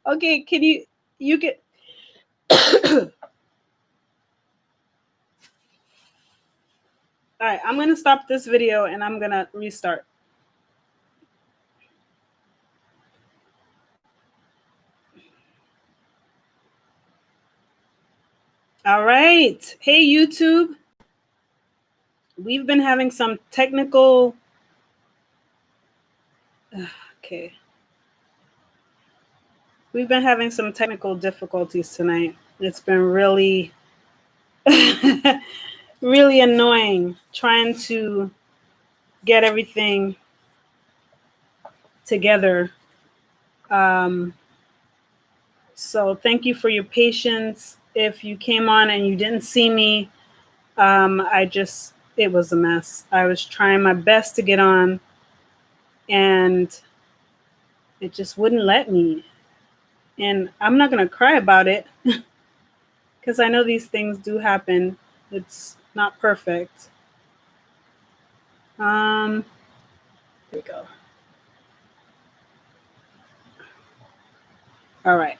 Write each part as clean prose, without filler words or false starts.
Okay, you get all right, I'm gonna stop this video and I'm gonna restart. All right. Hey, YouTube. We've been having some technical. Okay. We've been having some technical difficulties tonight. It's been really, really annoying trying to get everything together. So thank you for your patience. If you came on and you didn't see me, it was a mess. I was trying my best to get on and it just wouldn't let me. And I'm not going to cry about it because I know these things do happen. It's not perfect. Here we go. All right.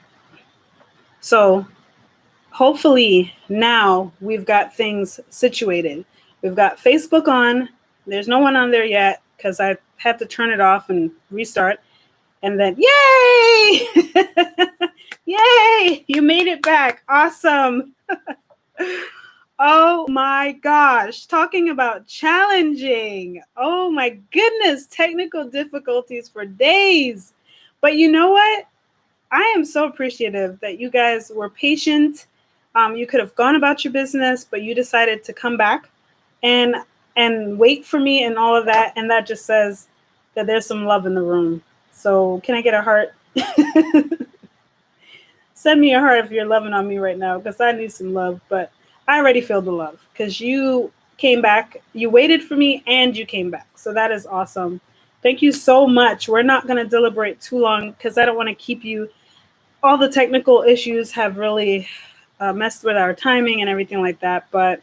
So hopefully now we've got things situated. We've got Facebook on. There's no one on there yet because I had to turn it off and restart. And then, yay! Yay! You made it back. Awesome. Oh my gosh. Talking about challenging. Oh my goodness. Technical difficulties for days. But you know what? I am so appreciative that you guys were patient. You could have gone about your business, but you decided to come back and wait for me and all of that. And that just says that there's some love in the room. So can I get a heart? Send me a heart if you're loving on me right now, because I need some love. But I already feel the love because you came back. You waited for me and you came back. So that is awesome. Thank you so much. We're not going to deliberate too long because I don't want to keep you. All the technical issues have really messed with our timing and everything like that. But,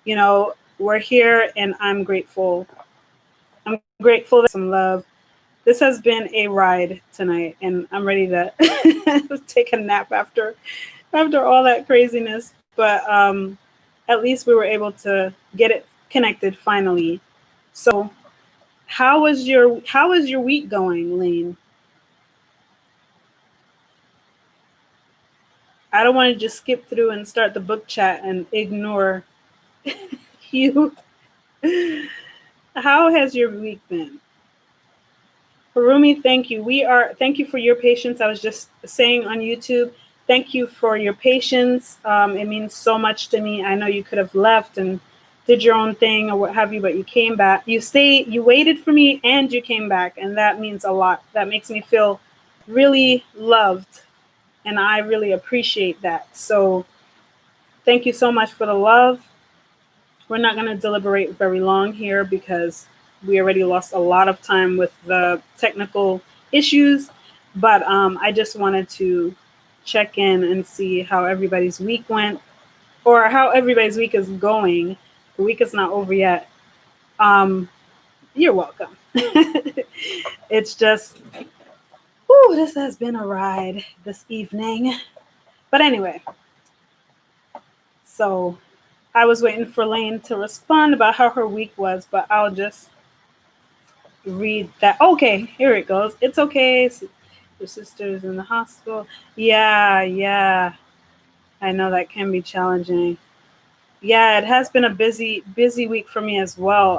you know, we're here and I'm grateful. I'm grateful for some love. This has been a ride tonight and I'm ready to take a nap after all that craziness. But at least we were able to get it connected finally. So how is your week going, Lane? I don't want to just skip through and start the book chat and ignore you. How has your week been? Harumi, thank you. Thank you for your patience. I was just saying on YouTube, thank you for your patience. It means so much to me. I know you could have left and did your own thing or what have you, but you came back. You waited for me and you came back, and that means a lot. That makes me feel really loved, and I really appreciate that. So thank you so much for the love. We're not going to deliberate very long here because we already lost a lot of time with the technical issues, but I just wanted to check in and see how everybody's week went or how everybody's week is going. The week is not over yet. You're welcome. It's just, this has been a ride this evening. But anyway, so I was waiting for Lane to respond about how her week was, but I'll just read that. Okay, here it goes. It's okay. Your sister's in the hospital. Yeah. I know that can be challenging. Yeah, it has been a busy week for me as well.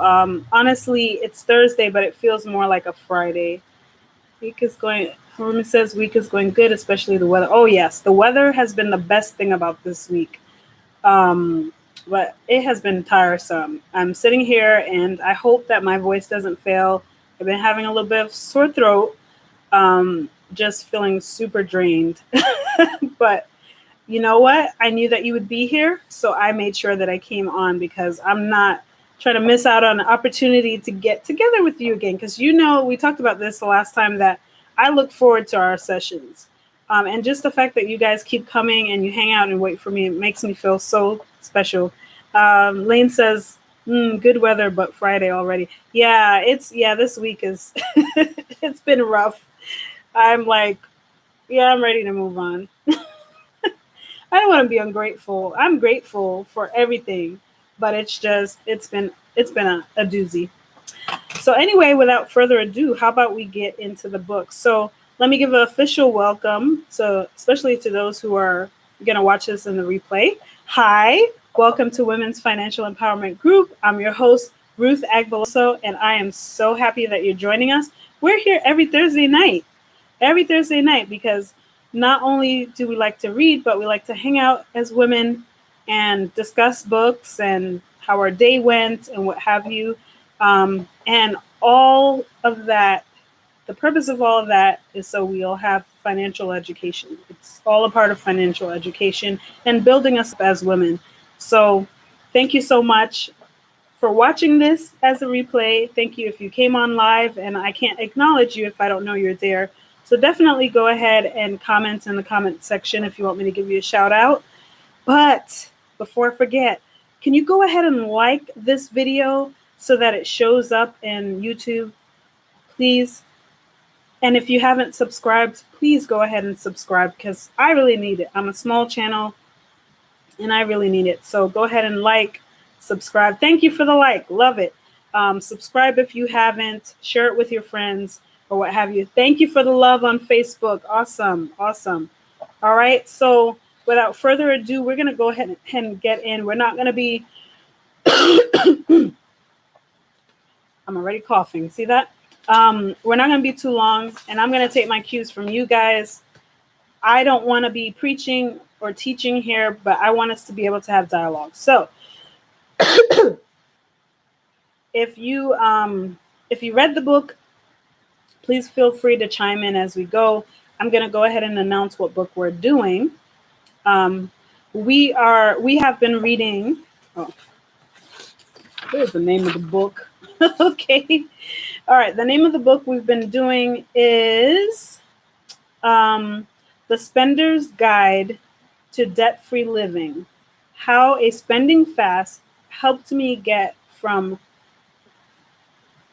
Honestly, it's Thursday, but it feels more like a Friday. Herman says week is going good, especially the weather. Oh yes, the weather has been the best thing about this week. But it has been tiresome. I'm sitting here and I hope that my voice doesn't fail. I've been having a little bit of sore throat, just feeling super drained. But you know what? I knew that you would be here, so I made sure that I came on because I'm not trying to miss out on an opportunity to get together with you again. Because we talked about this the last time, that I look forward to our sessions. And just the fact that you guys keep coming and you hang out and wait for me, it makes me feel so special. Lane says, good weather, but Friday already. Yeah, this week is, it's been rough. I'm like, Yeah, I'm ready to move on. I don't want to be ungrateful. I'm grateful for everything, but it's been a doozy. So anyway, without further ado, how about we get into the book? So let me give an official welcome to, especially to those who are going to watch this in the replay. Hi, welcome to Women's Financial Empowerment Group. I'm your host, Ruth Agbeloso, and I am so happy that you're joining us. We're here every Thursday night, because not only do we like to read, but we like to hang out as women and discuss books and how our day went and what have you. And all of that, the purpose of all of that is so we'll have financial education. It's all a part of financial education and building us up as women. So thank you so much for watching this as a replay. Thank you if you came on live, and I can't acknowledge you if I don't know you're there. So definitely go ahead and comment in the comment section if you want me to give you a shout out. But before I forget, can you go ahead and like this video so that it shows up in YouTube, please? And if you haven't subscribed, please go ahead and subscribe, because I really need it. I'm a small channel and I really need it. So go ahead and like, subscribe. Thank you for the like. Love it. Subscribe if you haven't. Share it with your friends or what have you. Thank you for the love on Facebook. Awesome. Awesome. All right. So without further ado, we're going to go ahead and get in. We're not going to be, I'm already coughing. See that? We're not going to be too long, and I'm going to take my cues from you guys. I don't want to be preaching or teaching here, but I want us to be able to have dialogue. So if you read the book, please feel free to chime in as we go. I'm going to go ahead and announce what book we're doing. We have been reading. Oh, here's the name of the book. Okay. All right. The name of the book we've been doing is The Spender's Guide to Debt-Free Living: How a Spending Fast Helped Me Get from,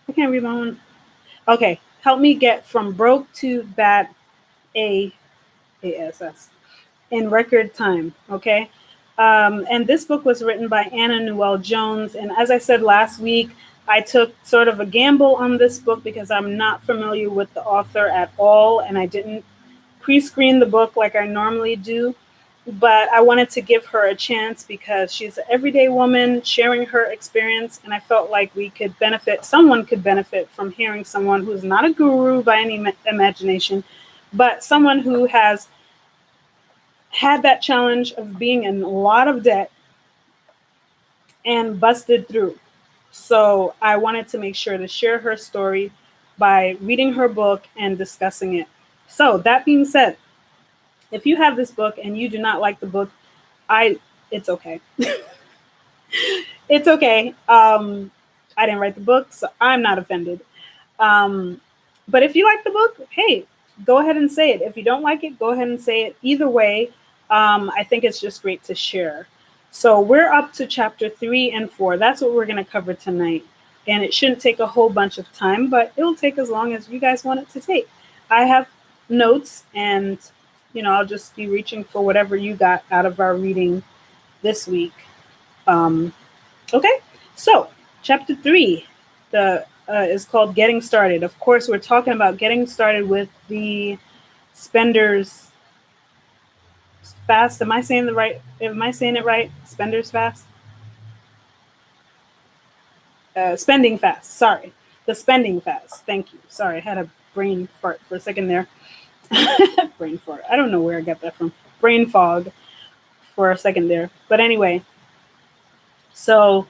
I can't read my own. Okay. Help me get from broke to bad ASS in record time. Okay. And this book was written by Anna Newell Jones. And as I said last week, I took sort of a gamble on this book because I'm not familiar with the author at all, and I didn't pre-screen the book like I normally do. But I wanted to give her a chance because she's an everyday woman sharing her experience, and I felt like someone could benefit from hearing someone who's not a guru by any imagination, but someone who has had that challenge of being in a lot of debt and busted through. So I wanted to make sure to share her story by reading her book and discussing it. So that being said, if you have this book and you do not like the book, it's okay. It's okay. I didn't write the book, so I'm not offended. But if you like the book, hey, go ahead and say it. If you don't like it, go ahead and say it. Either way, I think it's just great to share. So we're up to chapter 3 and 4. That's what we're going to cover tonight. And it shouldn't take a whole bunch of time, but it'll take as long as you guys want it to take. I have notes, and I'll just be reaching for whatever you got out of our reading this week. Okay, so chapter 3 is called Getting Started. Of course, we're talking about getting started with the Spender's Fast. Am I saying it right? Spender's Fast? Spending Fast. Sorry. The Spending Fast. Thank you. Sorry, I had a brain fart for a second there. Brain fart. I don't know where I got that from. Brain fog for a second there. But anyway, so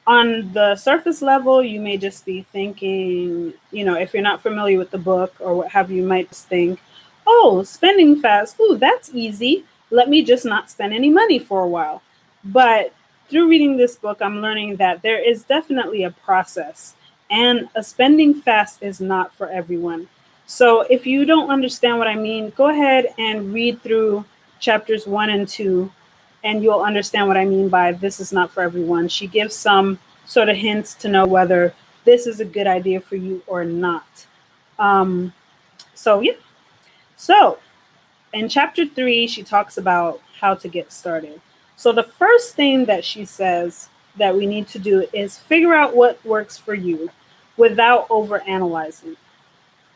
on the surface level, you may just be thinking, if you're not familiar with the book or what have you, might just think, oh, spending fast. Ooh, that's easy. Let me just not spend any money for a while. But through reading this book, I'm learning that there is definitely a process, and a spending fast is not for everyone. So if you don't understand what I mean, go ahead and read through chapters 1 and 2, and you'll understand what I mean by this is not for everyone. She gives some sort of hints to know whether this is a good idea for you or not. So yeah. So in chapter 3, she talks about how to get started. So the first thing that she says that we need to do is figure out what works for you without overanalyzing.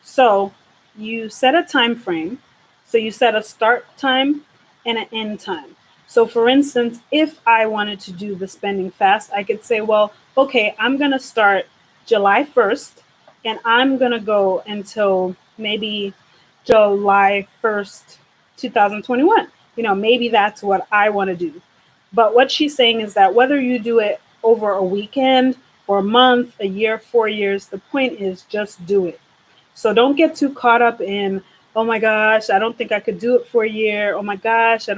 So you set a time frame. So you set a start time and an end time. So for instance, if I wanted to do the spending fast, I could say, well, okay, I'm going to start July 1st and I'm going to go until maybe July 1st, 2021. Maybe that's what I want to do. But what she's saying is that whether you do it over a weekend or a month, a year, 4 years, the point is just do it. So don't get too caught up in, oh my gosh, I don't think I could do it for a year. Oh my gosh,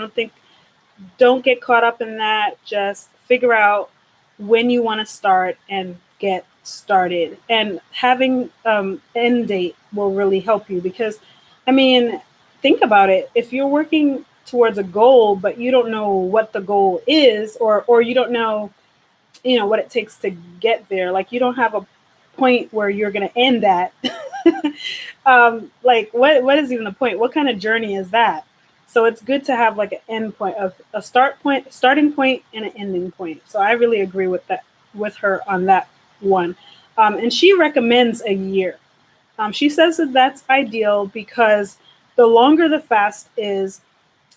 don't get caught up in that. Just figure out when you want to start and get started. And having end date will really help you because, I mean, think about it. If you're working towards a goal, but you don't know what the goal is, or you don't know, what it takes to get there, like you don't have a point where you're going to end that. Like what is even the point? What kind of journey is that? So it's good to have like an end point, of a starting point and an ending point. So I really agree with her on that one. And she recommends a year. She says that that's ideal because the longer the fast is,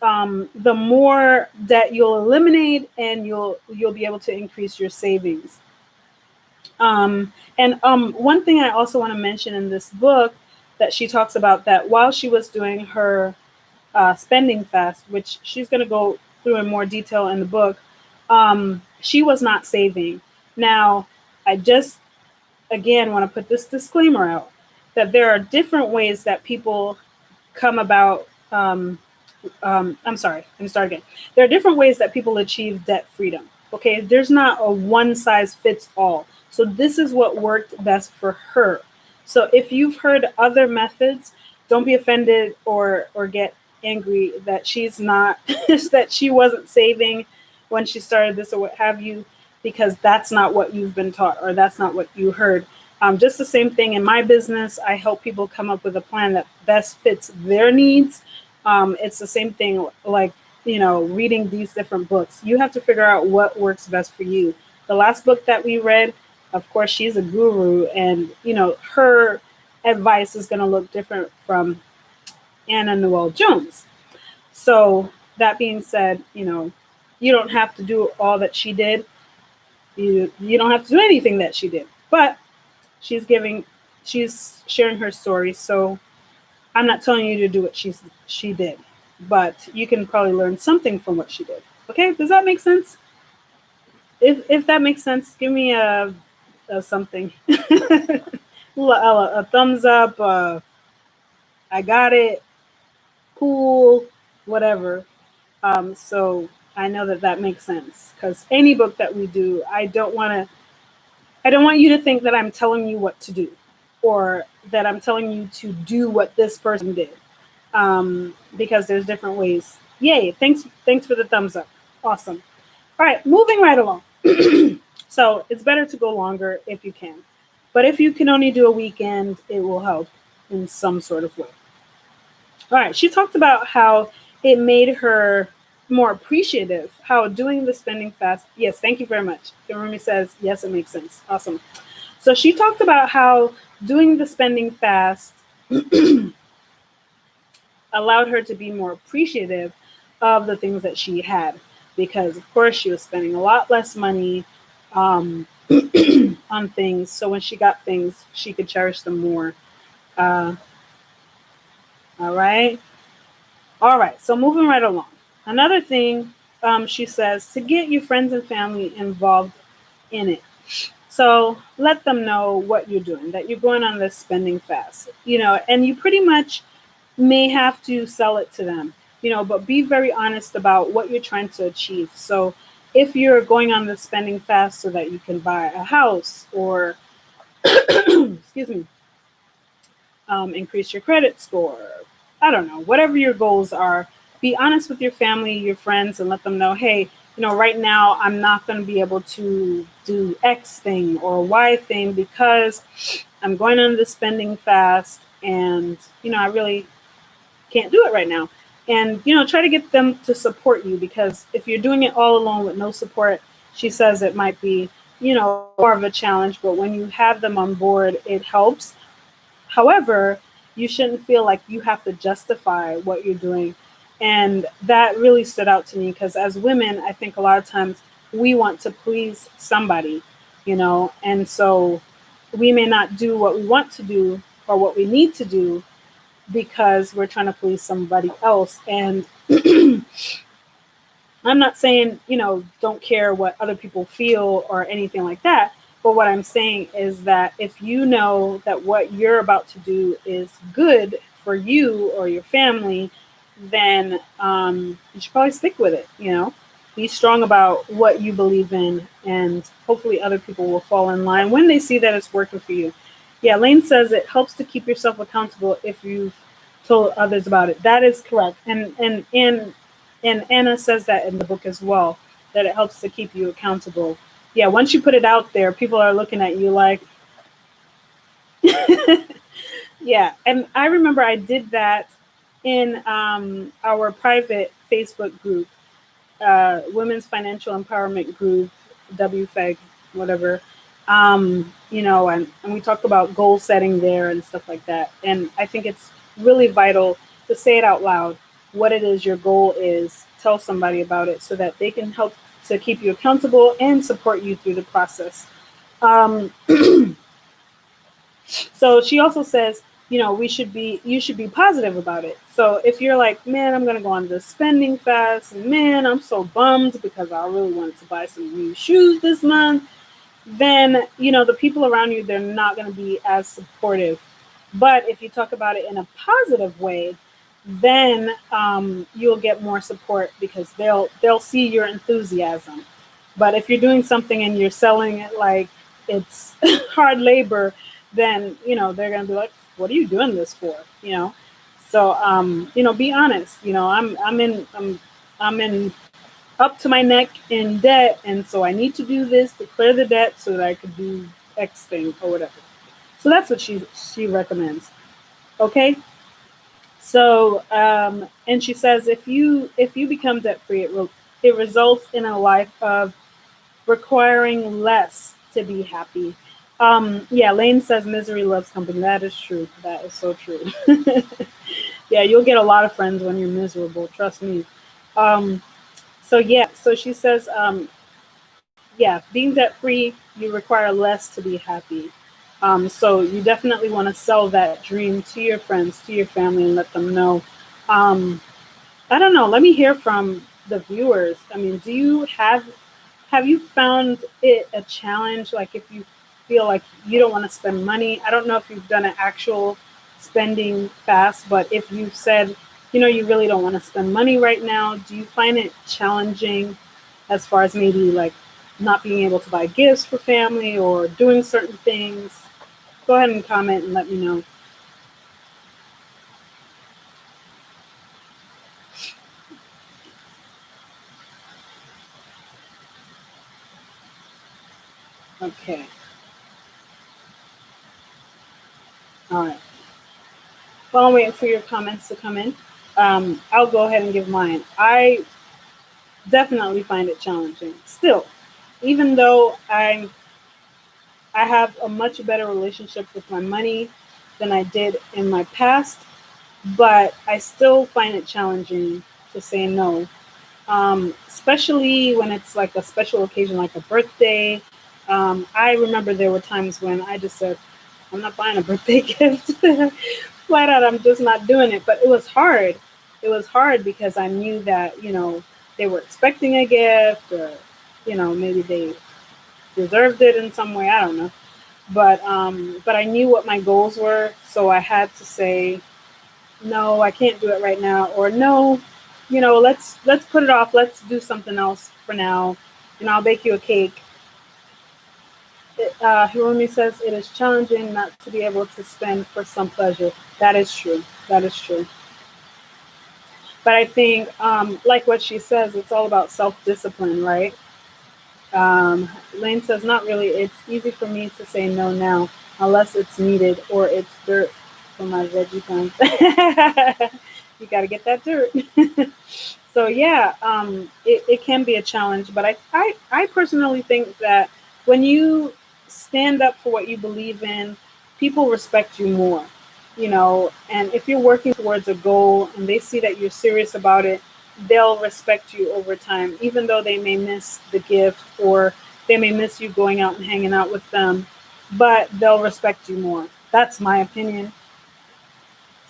the more that you'll eliminate, and you'll be able to increase your savings. And one thing I also want to mention in this book, that she talks about, that while she was doing her spending fast, which she's going to go through in more detail in the book, she was not saving. Now, I just, again, want to put this disclaimer out, that there are different ways that people come about. I'm sorry, let me start again. There are different ways that people achieve debt freedom. Okay, there's not a one size fits all. So this is what worked best for her. So if you've heard other methods, don't be offended or get angry that she's not, that she wasn't saving when she started this or what have you, because that's not what you've been taught, or that's not what you heard. Just the same thing in my business. I help people come up with a plan that best fits their needs. It's the same thing, like, reading these different books. You have to figure out what works best for you. The last book that we read, of course, she's a guru, and, her advice is going to look different from Anna Newell Jones. So that being said, you don't have to do all that she did. You don't have to do anything that she did, but she's sharing her story. So I'm not telling you to do what she did, but you can probably learn something from what she did. Okay, does that make sense? If that makes sense, give me a something, a thumbs up. I got it. Cool, whatever. So I know that makes sense, because any book that we do, I don't want you to think that I'm telling you what to do, or that I'm telling you to do what this person did, because there's different ways. Yay! Thanks for the thumbs up. Awesome. All right, moving right along. So it's better to go longer if you can, but if you can only do a weekend, it will help in some sort of way. All right, she talked about how it made her more appreciative, how doing the spending fast. Yes, thank you very much. Rumi says, yes, it makes sense. Awesome. So she talked about how doing the spending fast allowed her to be more appreciative of the things that she had, because, of course, she was spending a lot less money on things. So when she got things, she could cherish them more. All right. So moving right along. Another thing, she says, to get your friends and family involved in it. So let them know what you're doing, that you're going on this spending fast, and you pretty much may have to sell it to them, but be very honest about what you're trying to achieve. So if you're going on the spending fast so that you can buy a house, or excuse me, increase your credit score, I don't know, whatever your goals are, be honest with your family, your friends, and let them know, hey, right now I'm not going to be able to do X thing or Y thing because I'm going on the spending fast, and, I really can't do it right now. And, try to get them to support you, because if you're doing it all alone with no support, she says it might be, more of a challenge. But when you have them on board, it helps. However, you shouldn't feel like you have to justify what you're doing. And that really stood out to me, because as women, I think a lot of times we want to please somebody, and so we may not do what we want to do or what we need to do because we're trying to please somebody else. And I'm not saying, don't care what other people feel or anything like that. But what I'm saying is that if you know that what you're about to do is good for you or your family, then you should probably stick with it. Be strong about what you believe in, and hopefully other people will fall in line when they see that it's working for you. Yeah, Lane says it helps to keep yourself accountable if you've told others about it. That is correct. And Anna says that in the book as well, that it helps to keep you accountable. Yeah, once you put it out there, people are looking at you like, yeah. And I remember I did that in our private Facebook group, Women's Financial Empowerment Group, WFEG, whatever. And we talk about goal setting there and stuff like that. And I think it's really vital to say it out loud, what it is your goal is. Tell somebody about it so that they can help to keep you accountable and support you through the process. So she also says, you should be positive about it. So if you're like, man, I'm going to go on this spending fast, and man, I'm so bummed because I really wanted to buy some new shoes this month, then, the people around you, they're not going to be as supportive. But if you talk about it in a positive way, then you'll get more support, because they'll see your enthusiasm. But if you're doing something and you're selling it like it's hard labor, then they're gonna be like, "What are you doing this for?" So be honest. I'm in up to my neck in debt, and so I need to do this to clear the debt so that I could do X thing or whatever. So that's what she recommends. Okay. So, and she says, if you become debt free, it results in a life of requiring less to be happy. Yeah, Lane says misery loves company. That is true. That is so true. Yeah, you'll get a lot of friends when you're miserable. Trust me. So she says, yeah, being debt free, you require less to be happy. So you definitely want to sell that dream to your friends, to your family, and let them know. I don't know. Let me hear from the viewers. I mean, have you found it a challenge? Like, if you feel like you don't want to spend money, I don't know if you've done an actual spending fast, but if you've said, you really don't want to spend money right now, do you find it challenging as far as maybe like not being able to buy gifts for family or doing certain things? Go ahead and comment and let me know. Okay. All right. While I'm waiting for your comments to come in, I'll go ahead and give mine. I definitely find it challenging. Still, even though I have a much better relationship with my money than I did in my past, but I still find it challenging to say no, especially when it's like a special occasion, like a birthday. I remember there were times when I just said, I'm not buying a birthday gift. Flat out, I'm just not doing it. But it was hard. It was hard because I knew that, they were expecting a gift, or, maybe they deserved it in some way. I don't know. But I knew what my goals were. So I had to say, no, I can't do it right now. Or no, let's put it off. Let's do something else for now. I'll bake you a cake. Hiromi says it is challenging not to be able to spend for some pleasure. That is true. That is true. But I think, like what she says, it's all about self-discipline, right? Lane says, not really. It's easy for me to say no now, unless it's needed or it's dirt for my veggie plants. You got to get that dirt. So yeah, it can be a challenge, but I personally think that when you stand up for what you believe in, people respect you more, and if you're working towards a goal and they see that you're serious about it, they'll respect you over time, even though they may miss the gift or they may miss you going out and hanging out with them, but they'll respect you more. That's my opinion.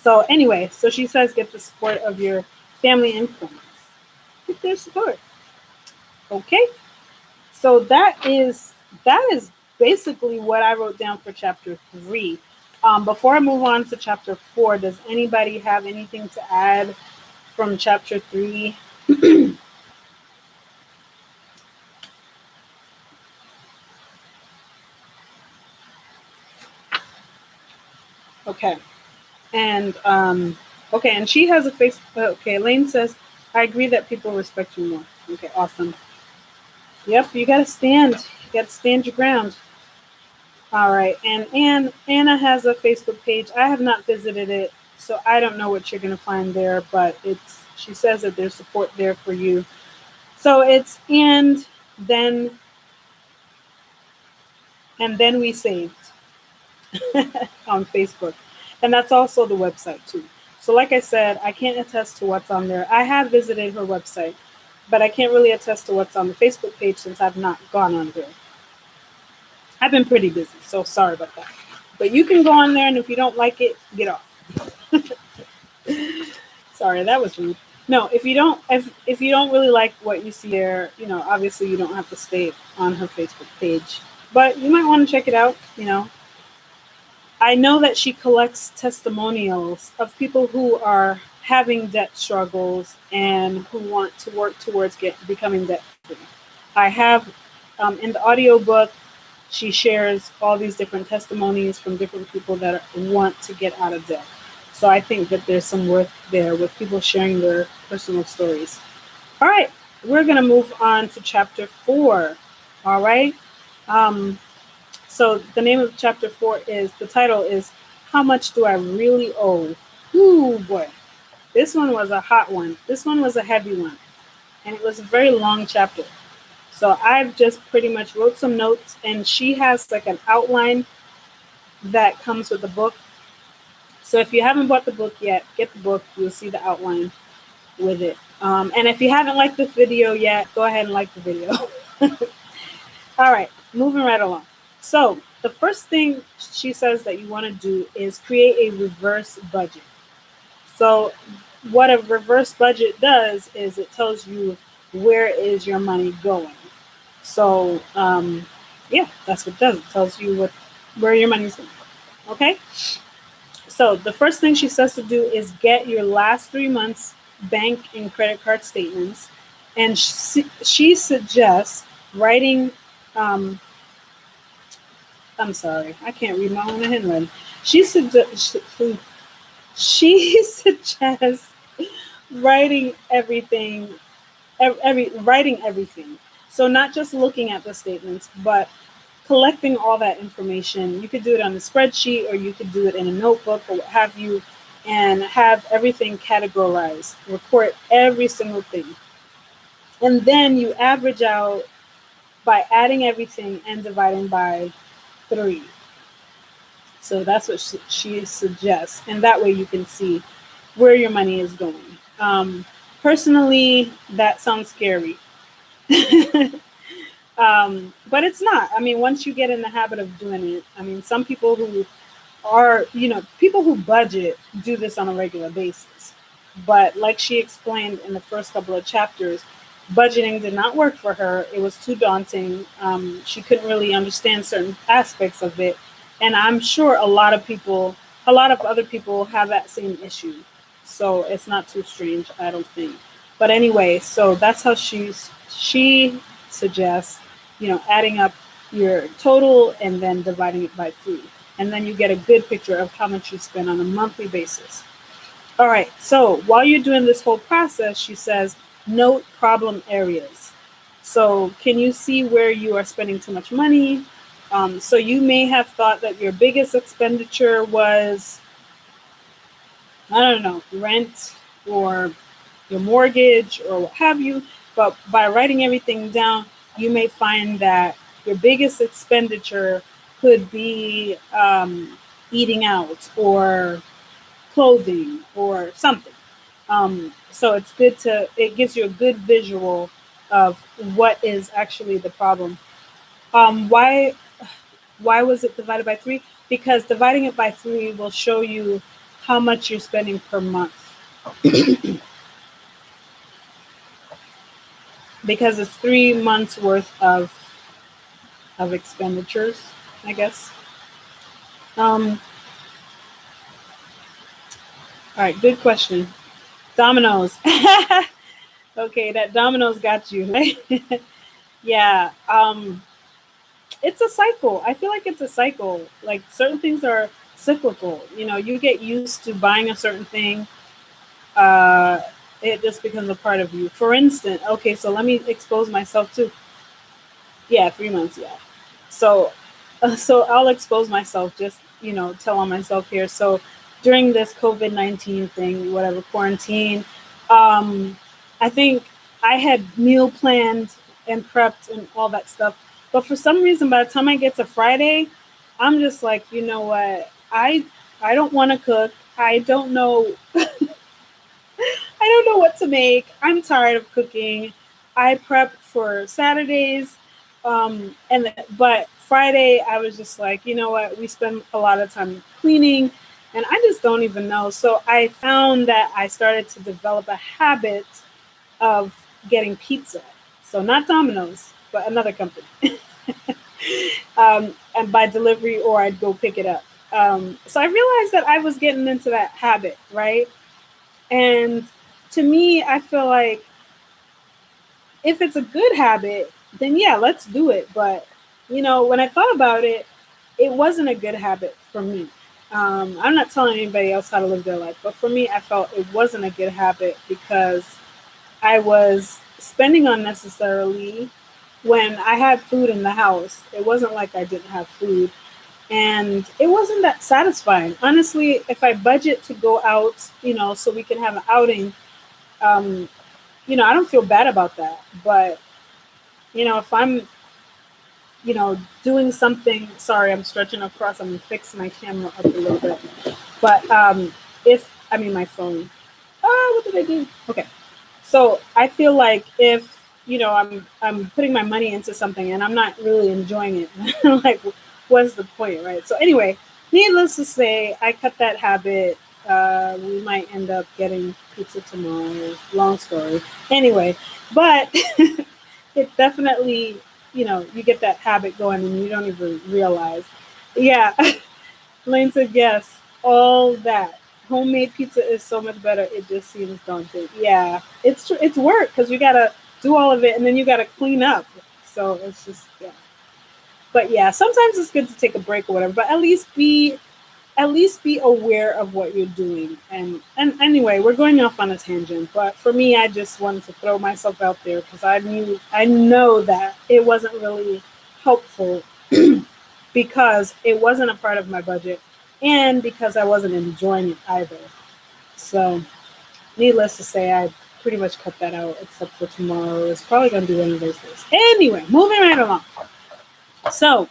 So anyway, so she says get the support of your family and friends. Get their support. Okay. So that is basically what I wrote down for chapter 3. Before I move on to chapter 4, does anybody have anything to add from chapter 3? Okay. And okay, and she has a face. Okay, Elaine says, "I agree that people respect you more." Okay, awesome. Yep, you gotta stand. You gotta stand your ground. All right, and Anna has a Facebook page. I have not visited it, so I don't know what you're gonna find there. But she says that there's support there for you. So it's then and then we saved on Facebook, and that's also the website too. So like I said, I can't attest to what's on there. I have visited her website, but I can't really attest to what's on the Facebook page since I've not gone on there. I've been pretty busy, so sorry about that. But you can go on there, and if you don't like it, get off. Sorry, that was rude. No, if you don't really like what you see there, obviously you don't have to stay on her Facebook page, but you might want to check it out. I know that she collects testimonials of people who are having debt struggles and who want to work towards becoming debt free. I have in the audiobook, she shares all these different testimonies from different people that want to get out of debt. So I think that there's some worth there with people sharing their personal stories. All right, we're going to move on to chapter 4. All right. Um, so the name of chapter 4 the title is How Much Do I Really Owe? Ooh, boy. This one was a hot one. This one was a heavy one. And it was a very long chapter. So I've just pretty much wrote some notes, and she has like an outline that comes with the book. So if you haven't bought the book yet, get the book. You'll see the outline with it. And if you haven't liked the video yet, go ahead and like the video. All right, moving right along. So the first thing she says that you want to do is create a reverse budget. So what a reverse budget does is it tells you where is your money going. So yeah, that's what it does. It tells you where your money's going. Okay. So the first thing she says to do is get your last 3 months bank and credit card statements, and she suggests writing. I'm sorry, I can't read my own handwriting. She suggests writing everything, writing everything. So not just looking at the statements, but collecting all that information. You could do it on a spreadsheet, or you could do it in a notebook, or what have you, and have everything categorized. Report every single thing. And then you average out by adding everything and dividing by 3. So that's what she suggests. And that way you can see where your money is going. Personally, that sounds scary. But it's not. I mean, once you get in the habit of doing it, I mean, some people who are, people who budget do this on a regular basis. But like she explained in the first couple of chapters, budgeting did not work for her. It was too daunting. She couldn't really understand certain aspects of it. And I'm sure a lot of other people have that same issue. So it's not too strange, I don't think. But anyway, so that's how she suggests, adding up your total and then dividing it by 3. And then you get a good picture of how much you spend on a monthly basis. All right, so while you're doing this whole process, she says, note problem areas. So can you see where you are spending too much money? So you may have thought that your biggest expenditure was, I don't know, rent, or your mortgage or what have you. But by writing everything down, you may find that your biggest expenditure could be eating out or clothing or something. So it's good to, it gives you a good visual of what is actually the problem. Why was it divided by three? Because dividing it by three will show you how much you're spending per month. Because it's 3 months worth of expenditures, I guess. Um, all right, good question. Dominoes. Okay, that Dominoes got you. Yeah. It's a cycle. I feel like it's a cycle. Like certain things are cyclical. You know, you get used to buying a certain thing. Uh, it just becomes a part of you. For instance, okay, so let me expose myself too. Yeah, 3 months. Yeah. So, so I'll expose myself. Just tell on myself here. So, during this COVID-19 thing, whatever quarantine, um, I think I had meal planned and prepped and all that stuff. But for some reason, by the time I get to Friday, I'm just like, you know what? I don't want to cook. I don't know I don't know what to make. I'm tired of cooking. I prep for Saturdays, but Friday I was just like, you know what? We spend a lot of time cleaning, and I just don't even know. So I found that I started to develop a habit of getting pizza. So not Domino's, but another company, and by delivery or I'd go pick it up. So I realized that I was getting into that habit, right? And to me, I feel like if it's a good habit, then yeah, let's do it. But when I thought about it, it wasn't a good habit for me. I'm not telling anybody else how to live their life, but for me, I felt it wasn't a good habit because I was spending unnecessarily when I had food in the house. It wasn't like I didn't have food. And it wasn't that satisfying. Honestly, if I budget to go out, so we can have an outing, um, I don't feel bad about that. But, if I'm, doing something, sorry, I'm stretching across, I'm going to fix my camera up a little bit. But I mean, my phone. What did I do? Okay. So I feel like if, I'm putting my money into something and I'm not really enjoying it, like, what's the point, right? So anyway, needless to say, I cut that habit. We might end up getting pizza tomorrow. Long story. Anyway, but it definitely, you get that habit going and you don't even realize. Yeah. Lane said yes. All that. Homemade pizza is so much better. It just seems daunting. Yeah, it's work because you gotta do all of it and then you gotta clean up. So it's just, yeah. But yeah, sometimes it's good to take a break or whatever. But at least be aware of what you're doing. And anyway, we're going off on a tangent. But for me, I just wanted to throw myself out there because I know that it wasn't really helpful because it wasn't a part of my budget and because I wasn't enjoying it either. So, needless to say, I pretty much cut that out except for tomorrow. It's probably going to be one of those days. Anyway, moving right along. So,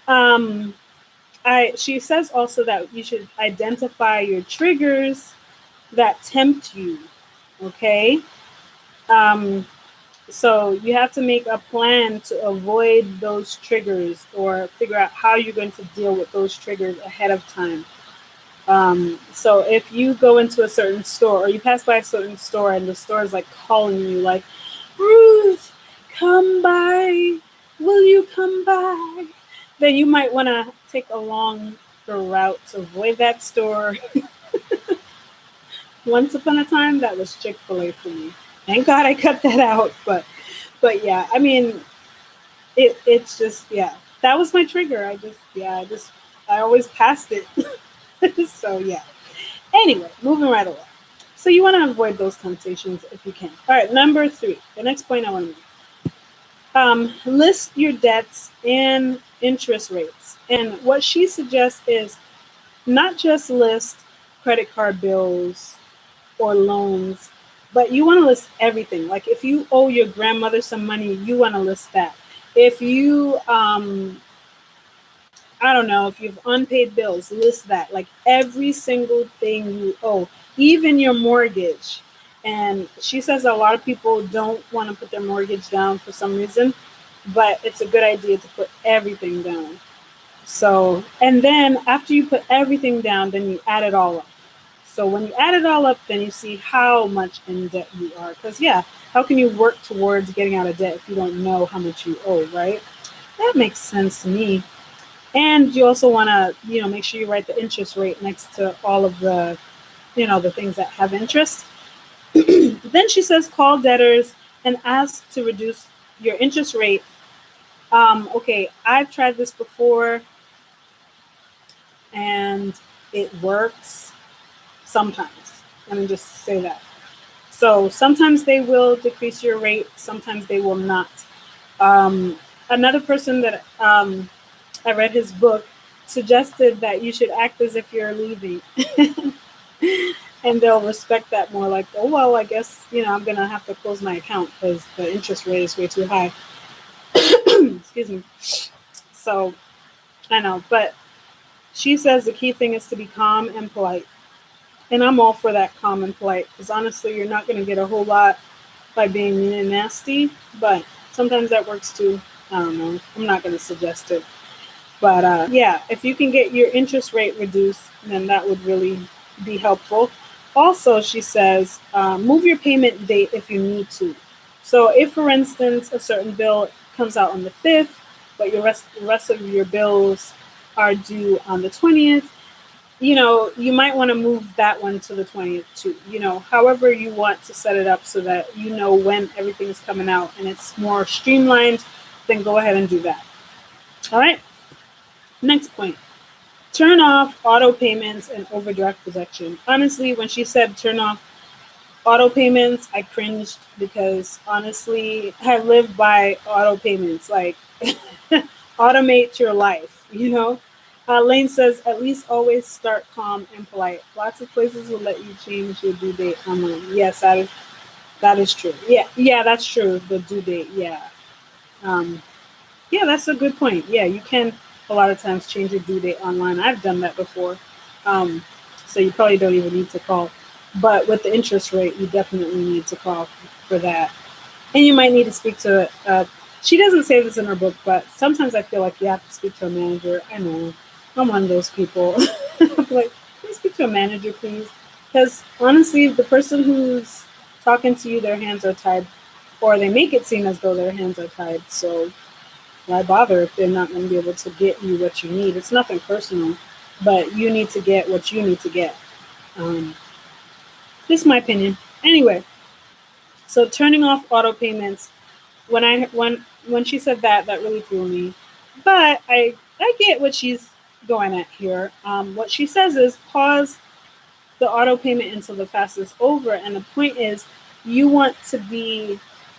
um, she says also that you should identify your triggers that tempt you. Okay. Um, So you have to make a plan to avoid those triggers or figure out how you're going to deal with those triggers ahead of time. So if you go into a certain store or you pass by a certain store and the store is like calling you, like, Ruth, come by. Will you come by? Then you might want to take a longer route to avoid that store. Once upon a time, that was Chick-fil-A for me. Thank God I cut that out. But yeah, I mean, it's just, yeah, that was my trigger. I always passed it. So yeah. Anyway, moving right along. So you want to avoid those temptations if you can. All right, number 3. The next point I want to make. List your debts and interest rates. And what she suggests is not just list credit card bills, or loans. But you want to list everything. Like if you owe your grandmother some money, you want to list that. If you I don't know, if you have unpaid bills, list that. Like every single thing you owe, even your mortgage. And she says a lot of people don't want to put their mortgage down for some reason, but it's a good idea to put everything down. So, and then after you put everything down, then you add it all up. So when you add it all up, then you see how much in debt you are. Because, yeah, how can you work towards getting out of debt if you don't know how much you owe, right? That makes sense to me. And you also want to, make sure you write the interest rate next to all of the, the things that have interest. Then she says call debtors and ask to reduce your interest rate. Okay, I've tried this before and it works sometimes. Let me just say that. So sometimes they will decrease your rate, sometimes they will not. Another person that I read his book suggested that you should act as if you're leaving. And they'll respect that more, like, oh, well, I guess, I'm going to have to close my account because the interest rate is way too high. Excuse me. So I know, but she says the key thing is to be calm and polite. And I'm all for that, calm and polite, because honestly, you're not going to get a whole lot by being mean and nasty, but sometimes that works too. I don't know. I'm not going to suggest it. But yeah, if you can get your interest rate reduced, then that would really be helpful. Also, she says, move your payment date if you need to. So if, for instance, a certain bill comes out on the 5th, but the rest of your bills are due on the 20th, you might want to move that one to the 20th too. However you want to set it up so that you know when everything is coming out and it's more streamlined, then go ahead and do that. All right. Next point. Turn off auto payments and overdraft protection. Honestly, when she said turn off auto payments, I cringed because honestly, I live by auto payments. Like, automate your life. Lane says, at least always start calm and polite. Lots of places will let you change your due date online. Yes, that is true. Yeah, that's true. The due date, yeah. Um, yeah, that's a good point. Yeah, you can a lot of times change your due date online. I've done that before. Um, so you probably don't even need to call. But with the interest rate, you definitely need to call for that. And you might need to speak to, she doesn't say this in her book, but sometimes I feel like you have to speak to a manager. I know. I'm one of those people. Like, can you speak to a manager, please? Because honestly, the person who's talking to you, their hands are tied, or they make it seem as though their hands are tied. So why bother if they're not going to be able to get you what you need? It's nothing personal, but you need to get what you need to get. This is my opinion. Anyway, so turning off auto payments. When she said that, that really threw me. But I get what she's going at here. What she says is pause the auto payment until the fast is over, and the point is you want to be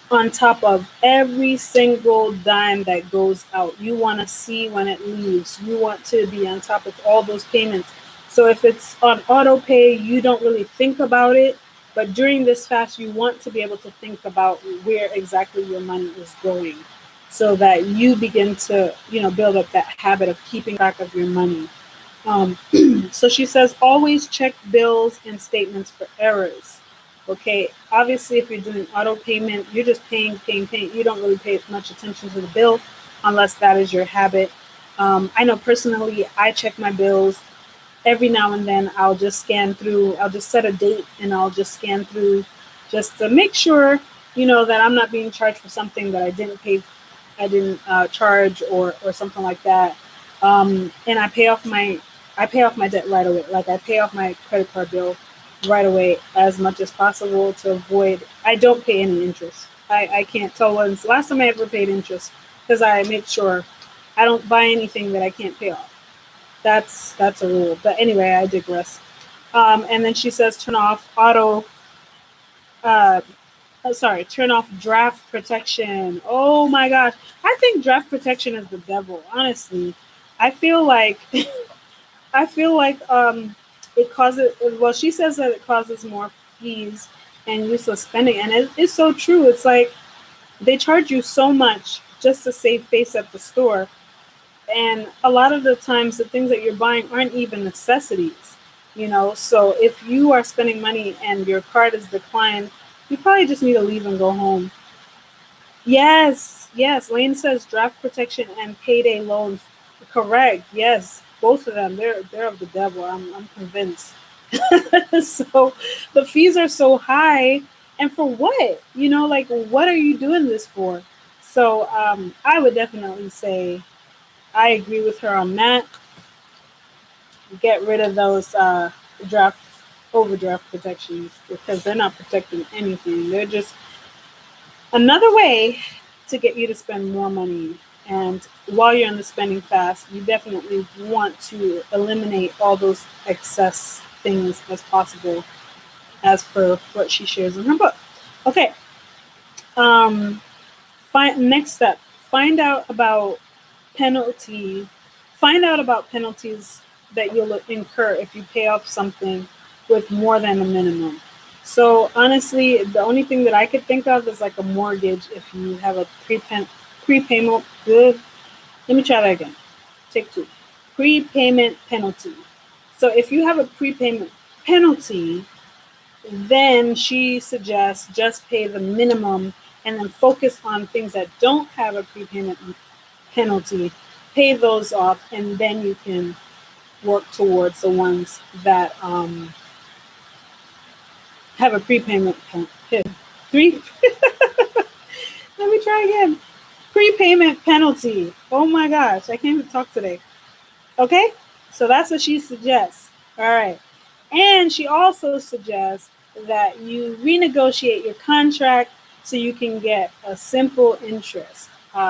on top of every single dime that goes out. You want to see when it leaves. You want to be on top of all those payments. So if it's on auto pay, you don't really think about it. But during this fast, you want to be able to think about where exactly your money is going so that you begin to, build up that habit of keeping track of your money. Um, so she says, always check bills and statements for errors. Okay, obviously, if you're doing auto payment, you're just paying. You don't really pay much attention to the bill unless that is your habit. I know personally, I check my bills every now and then. I'll just set a date and I'll just scan through just to make sure, that I'm not being charged for something that I didn't charge or something like that. And I pay off my debt right away. Like I pay off my credit card bill right away as much as possible to avoid. I don't pay any interest. I can't tell when's the last time I ever paid interest because I make sure I don't buy anything that I can't pay off. That's a rule. But anyway, I digress. And then she says turn off uh, turn off draft protection. Oh my gosh. I think draft protection is the devil, honestly. I feel like I feel like it causes, well, she says that it causes more fees and useless spending. And it's so true. It's like they charge you so much just to save face at the store. And a lot of the times, the things that you're buying aren't even necessities, you know. So if you are spending money and your card is declined, you probably just need to leave and go home. Yes, yes. Lane says draft protection and payday loans. Correct. Yes, both of them. They're of the devil. I'm convinced. So the fees are so high, and for what? You know, like what are you doing this for? So I would definitely say I agree with her on that. Get rid of those draft overdraft protections because they're not protecting anything. They're just another way to get you to spend more money. And while you're in the spending fast, you definitely want to eliminate all those excess things as possible, as per what she shares in her book. Okay. Um, next step. Find out about penalty. Find out about penalties that you'll incur if you pay off something with more than a minimum. So honestly, the only thing that I could think of is like a mortgage. If you have a prepayment, good. Let me try that again. Take two. Prepayment penalty. So if you have a prepayment penalty, then she suggests just pay the minimum and then focus on things that don't have a prepayment penalty. Pay those off, and then you can work towards the ones that have a prepayment penalty. Three. Let me try again. Prepayment penalty. Oh my gosh, I can't even talk today. Okay, so that's what she suggests. All right, and she also suggests that you renegotiate your contract so you can get a simple interest.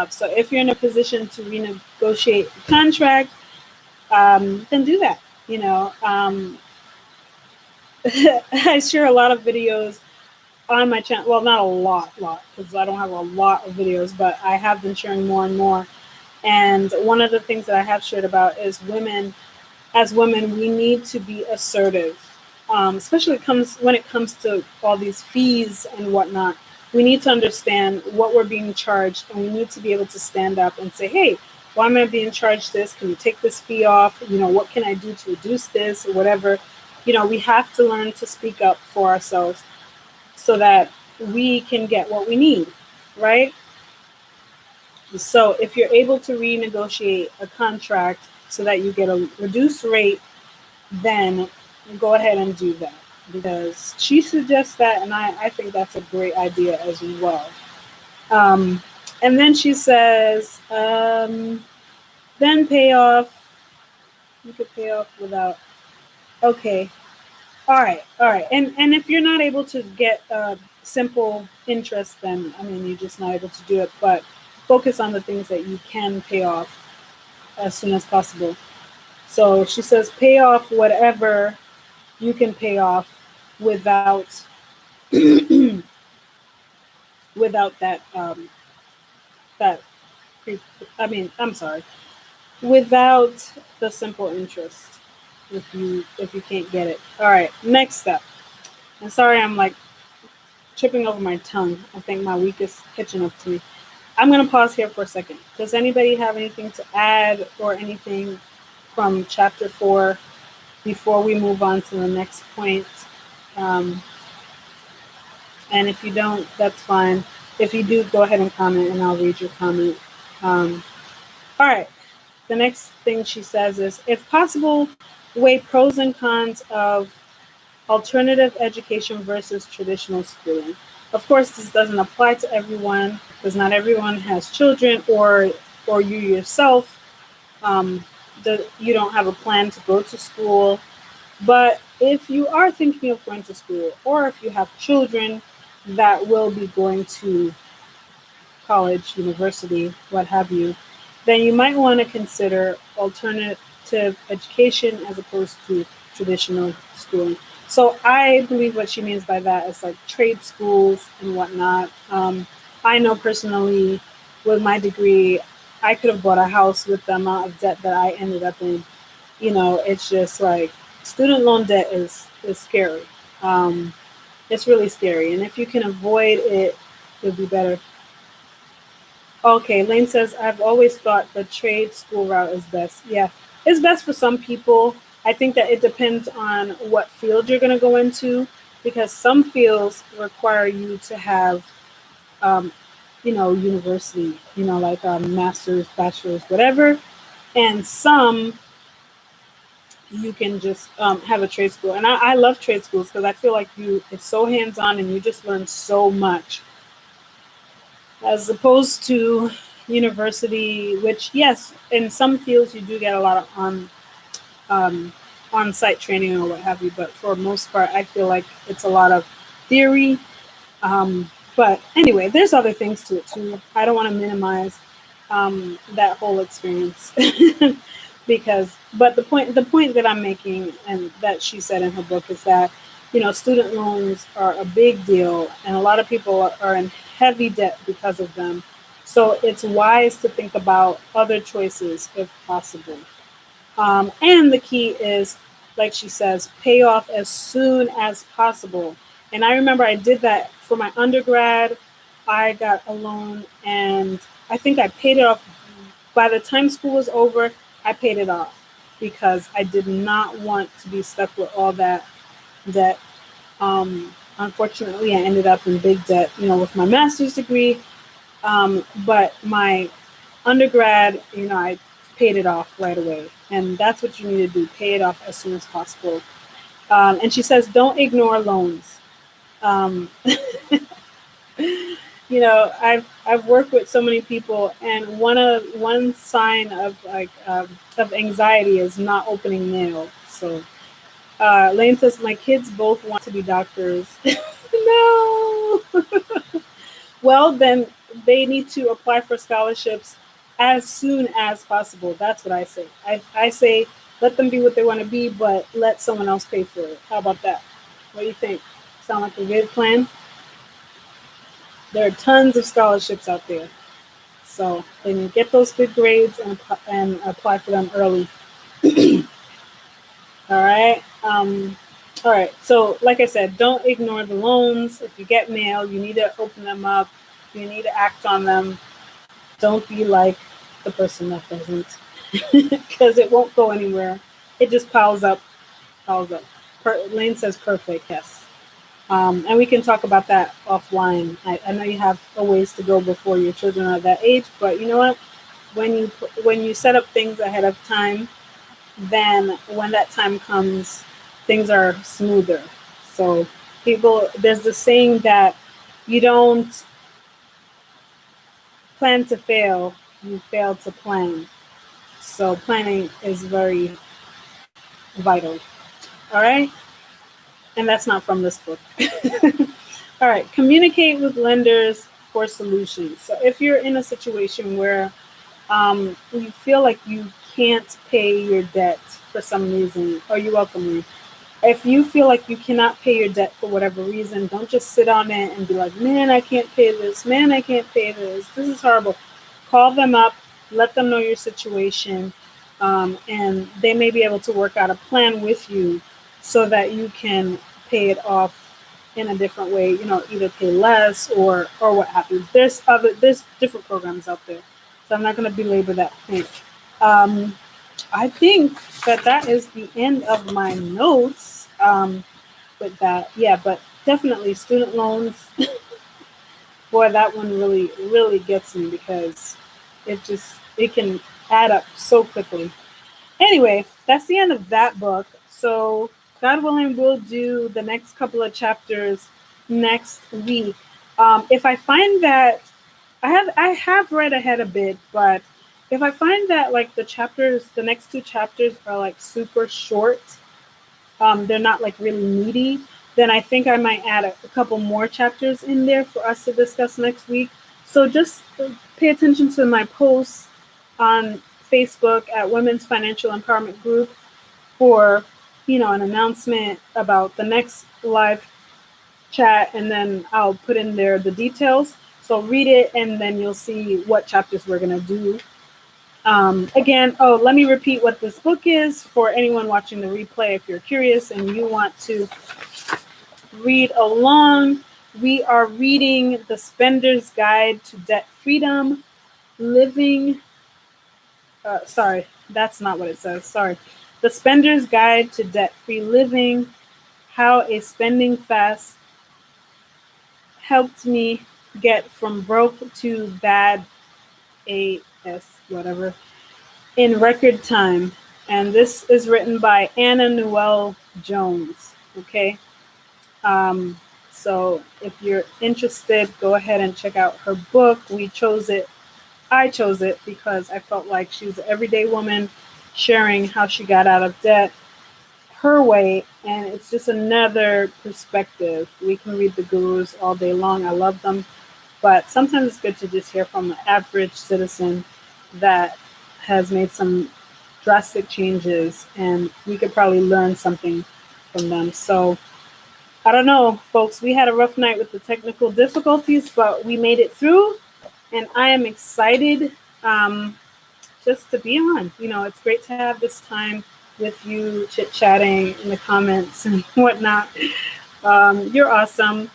So if you're in a position to renegotiate the contract, then do that. You know, I share a lot of videos on my channel. Well, not a lot, because I don't have a lot of videos, but I have been sharing more and more. And one of the things that I have shared about is women. As women, we need to be assertive, especially when it comes to all these fees and whatnot. We need to understand what we're being charged, and we need to be able to stand up and say, "Hey, why am I being charged this? Can you take this fee off? You know, what can I do to reduce this or whatever?" You know, we have to learn to speak up for ourselves so that we can get what we need, right? So if you're able to renegotiate a contract so that you get a reduced rate, then go ahead and do that, because she suggests that, and I think that's a great idea as well. Um, and then she says, then pay off. You could pay off without. Okay. All right. And if you're not able to get simple interest, then I mean you're just not able to do it. But focus on the things that you can pay off as soon as possible. So she says, pay off whatever you can pay off without without that pre- I mean, I'm sorry, without the simple interest if you can't get it. All right, next step. And sorry, I'm like tripping over my tongue. I think my week is catching up to me. I'm gonna pause here for a second. Does anybody have anything to add or anything from chapter 4 before we move on to the next point? Um, and if you don't, that's fine. If you do, go ahead and comment, and I'll read your comment. Um, all right. The next thing she says is, if possible, weigh pros and cons of alternative education versus traditional schooling. Of course, this doesn't apply to everyone because not everyone has children, or you yourself, you don't have a plan to go to school. But if you are thinking of going to school, or if you have children that will be going to college, university, what have you, then you might want to consider alternative education as opposed to traditional schooling. So I believe what she means by that is like trade schools and whatnot. I know personally, with my degree, I could have bought a house with the amount of debt that I ended up in. You know, it's just like student loan debt is scary. Um, It's really scary. And if you can avoid it, it'll be better. Okay, Lane says, I've always thought the trade school route is best. Yeah, it's best for some people. I think that it depends on what field you're going to go into because some fields require you to have, um, university, like master's, bachelor's, whatever. And some you can just have a trade school. And I love trade schools because I feel like it's so hands on and you just learn so much as opposed to university, which yes, in some fields you do get a lot of um, on-site training or what have you, but for most part, I feel like it's a lot of theory. But anyway, there's other things to it too. I don't want to minimize that whole experience but the point that I'm making and that she said in her book is that student loans are a big deal and a lot of people are in heavy debt because of them. So it's wise to think about other choices if possible. And the key is, like she says, pay off as soon as possible. And I remember I did that for my undergrad. I got a loan and I think I paid it off. By the time school was over, I paid it off because I did not want to be stuck with all that debt. Unfortunately, I ended up in big debt, with my master's degree. But my undergrad, I paid it off right away. And that's what you need to do, pay it off as soon as possible. And she says, don't ignore loans. Um, I've worked with so many people, and one sign of of anxiety is not opening mail. So Lane says, my kids both want to be doctors. No. Well, then they need to apply for scholarships as soon as possible. That's what I say. I say let them be what they want to be, but let someone else pay for it. How about that? What do you think? Sound like a good plan? There are tons of scholarships out there. So then you get those good grades and apply for them early. All right. All right. So, like I said, don't ignore the loans. If you get mail, you need to open them up. You need to act on them. Don't be like the person that doesn't, because it won't go anywhere. It just piles up, piles up. Lane says perfect. Yes. And we can talk about that offline. I know you have a ways to go before your children are that age, but you know what? When you set up things ahead of time, then when that time comes, things are smoother. So there's the saying that you don't plan to fail, you fail to plan. So planning is very vital. All right. And that's not from this book. All right. Communicate with lenders for solutions. So if you're in a situation where you feel like you can't pay your debt for some reason, or you're welcome. If you feel like you cannot pay your debt for whatever reason, don't just sit on it and be like, man, I can't pay this. Man, I can't pay this. This is horrible. Call them up, let them know your situation, and they may be able to work out a plan with you so that you can pay it off in a different way, either pay less or what have you. There's different programs out there. So I'm not going to belabor that point. I think that is the end of my notes with that. Yeah, but definitely student loans. Boy, that one really, really gets me because it can add up so quickly. Anyway, that's the end of that book. So God willing, we'll do the next couple of chapters next week. If I find that I have read ahead a bit, but if I find that like the next two chapters are like super short, they're not like really meaty, then I think I might add a couple more chapters in there for us to discuss next week. So just pay attention to my posts on Facebook at Women's Financial Empowerment Group for an announcement about the next live chat, and then I'll put in there the details. So read it, and then you'll see what chapters we're going to do. Again, let me repeat what this book is for anyone watching the replay. If you're curious and you want to read along. We are reading The Spender's Guide to Debt Freedom, Living. Sorry, that's not what it says. Sorry. The Spender's Guide to Debt Free Living, How a Spending Fast Helped Me Get from Broke to Bad AS, whatever, in record time. And this is written by Anna Newell Jones. Okay. So if you're interested, go ahead and check out her book. I chose it because I felt like she's an everyday woman sharing how she got out of debt her way, and it's just another perspective. We can read the gurus all day long. I love them, but sometimes it's good to just hear from an average citizen that has made some drastic changes, and we could probably learn something from them. So I don't know, folks. We had a rough night with the technical difficulties, but we made it through, and I am excited just to be on. It's great to have this time with you, chit-chatting in the comments and whatnot. You're awesome.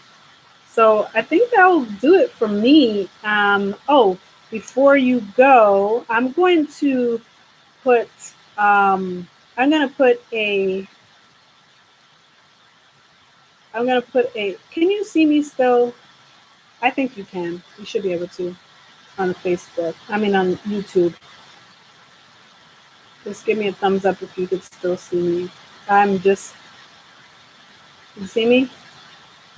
So I think that'll do it for me. Before you go, I'm going to put a can you see me still? I think you can. You should be able to on Facebook. On YouTube. Just give me a thumbs up if you could still see me. You see me?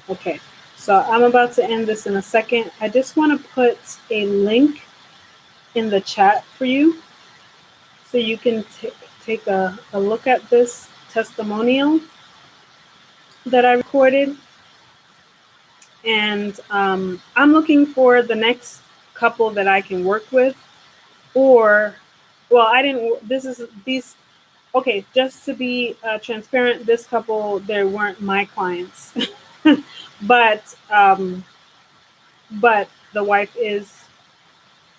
Okay. So I'm about to end this in a second. I just want to put a link in the chat for you so you can take a look at this testimonial that I recorded. And I'm looking for the next couple that I can work with. Okay, just to be transparent, this couple, they weren't my clients. but the wife is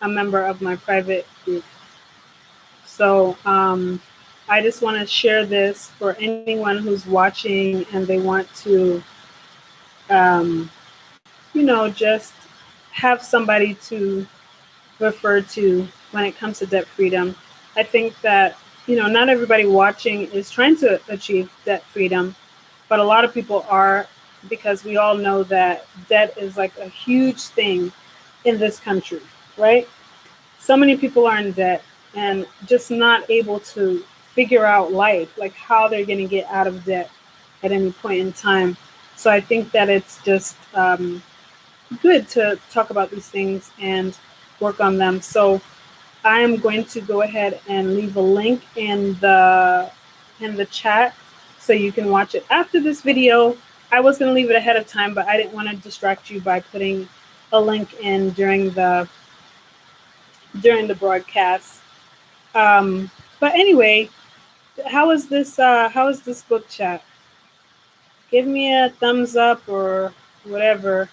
a member of my private group. So I just want to share this for anyone who's watching and they want to, just have somebody to refer to when it comes to debt freedom. I think that, not everybody watching is trying to achieve debt freedom, but a lot of people are, because we all know that debt is like a huge thing in this country, right? So many people are in debt and just not able to figure out life, like how they're going to get out of debt at any point in time. So I think that it's just good to talk about these things and work on them. So I'm going to go ahead and leave a link in the chat so you can watch it after this video. I was going to leave it ahead of time, but I didn't want to distract you by putting a link in during the broadcast. But anyway, how is this book chat? Give me a thumbs up or whatever,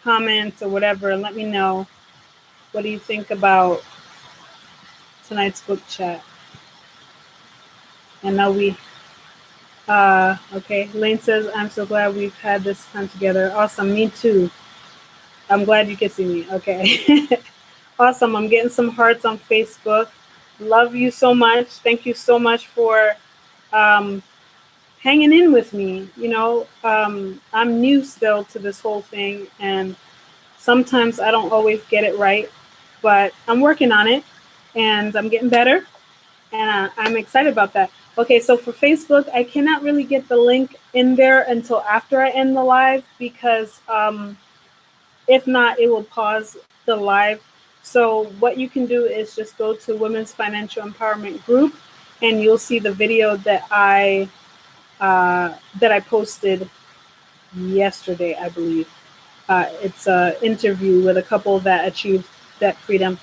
comment or whatever, and let me know, what do you think about tonight's book chat? And now okay, Lane says, I'm so glad we've had this time together. Awesome, me too. I'm glad you can see me. Okay. Awesome, I'm getting some hearts on Facebook. Love you so much. Thank you so much for hanging in with me. I'm new still to this whole thing, and sometimes I don't always get it right, but I'm working on it, and I'm getting better, and I'm excited about that. Okay, so for Facebook, I cannot really get the link in there until after I end the live, because if not, it will pause the live. So what you can do is just go to Women's Financial Empowerment Group, and you'll see the video that I posted yesterday, I believe. It's an interview with a couple that achieved debt freedom.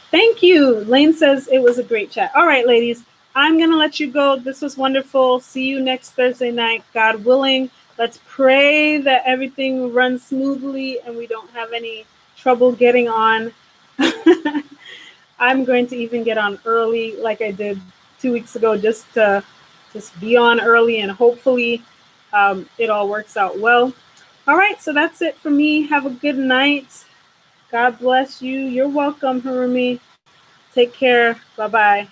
Thank you. Lane says it was a great chat. All right, ladies, I'm going to let you go. This was wonderful. See you next Thursday night, God willing. Let's pray that everything runs smoothly and we don't have any trouble getting on. I'm going to even get on early like I did 2 weeks ago, just to be on early, and hopefully it all works out well. All right, so that's it for me. Have a good night. God bless you. You're welcome, Harumi. Take care. Bye-bye.